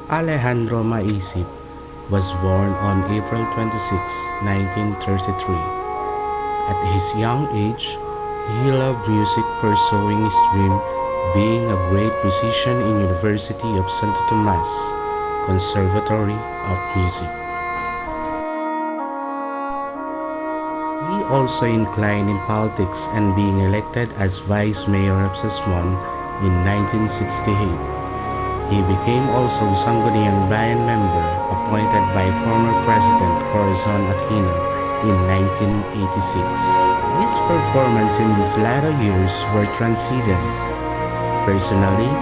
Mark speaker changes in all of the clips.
Speaker 1: Alejandro Isip was born on April 26, 1933. At his young age, he loved music, pursuing his dream being a great musician in University of Santo Tomas Conservatory of Music. He also inclined in politics and being elected as Vice Mayor of Sasmuan in 1968. He became also Sangguniang Bayan member appointed by former President Corazon Aquino in 1986. His performance in these latter years were transcendent. Personally,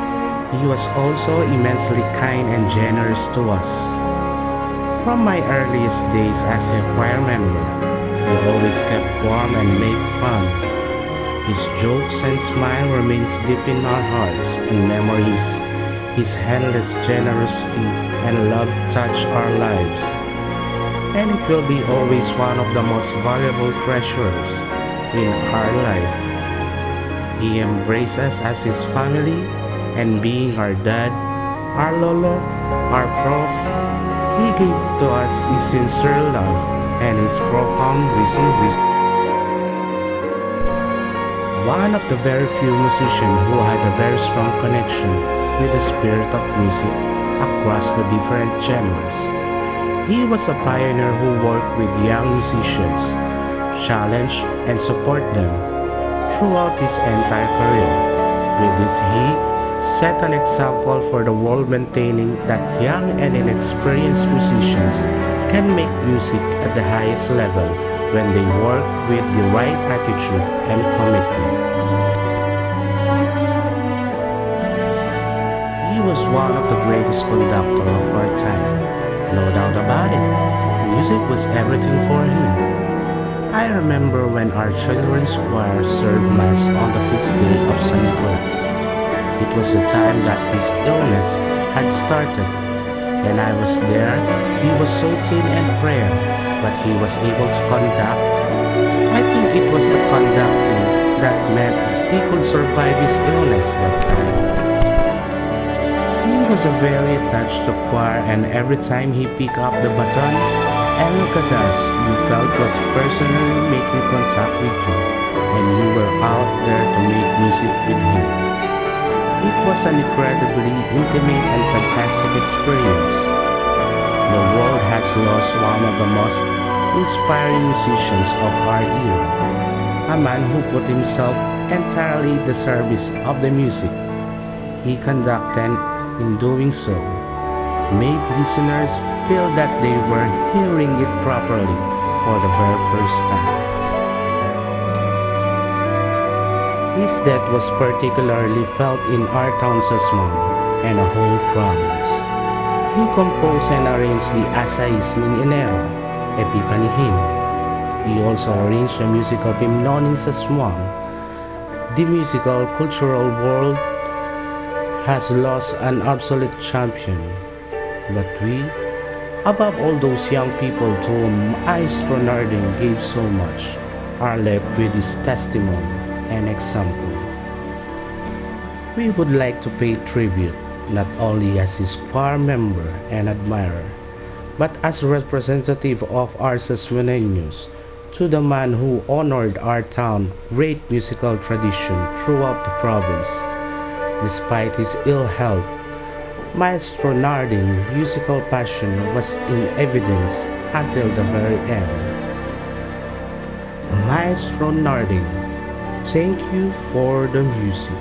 Speaker 1: he was also immensely kind and generous to us. From my earliest days as a choir member, he always kept warm and made fun. His jokes and smile remains deep in our hearts and memories. His endless generosity and love touch our lives, and it will be always one of the most valuable treasures in our life. He embraced us as his family, and being our dad, our lolo, our prof, he gave to us his sincere love and his profound wisdom. One of the very few musicians who had a very strong connection with the spirit of music across the different genres. He was a pioneer who worked with young musicians, challenged and support them throughout his entire career. With this, he set an example for the world, maintaining that young and inexperienced musicians can make music at the highest level when they work with the right attitude and commitment. He was one of the greatest conductors of our time, no doubt about it. Music was everything for him. I remember when our children's choir served Mass on the feast day of San Nicolas. It was the time that his illness had started, and I was there. He was so thin and frail, but he was able to conduct. I think it was the conducting that meant he could survive his illness that time. He was a very attached to choir, and every time he picked up the baton and looked at us, you felt was personally making contact with you, and you were out there to make music with him. It was an incredibly intimate and fantastic experience. The world has lost one of the most inspiring musicians of our era, a man who put himself entirely at the service of the music he conducted. In doing so, made listeners feel that they were hearing it properly for the very first time. His death was particularly felt in our town Sasmuan and the whole province. He composed and arranged the Asais ng Enero, Epiphany hymn. He also arranged the music of Himnoning Sasmuan. The musical cultural world has lost an absolute champion, but we, above all those young people to whom Maestro Narding gave so much, are left with his testimony and example. We would like to pay tribute not only as his choir member and admirer, but as a representative of our Sasmuaneños to the man who honored our town great musical tradition throughout the province. Despite his ill health, Maestro Narding's musical passion was in evidence until the very end. Maestro Narding, thank you for the music.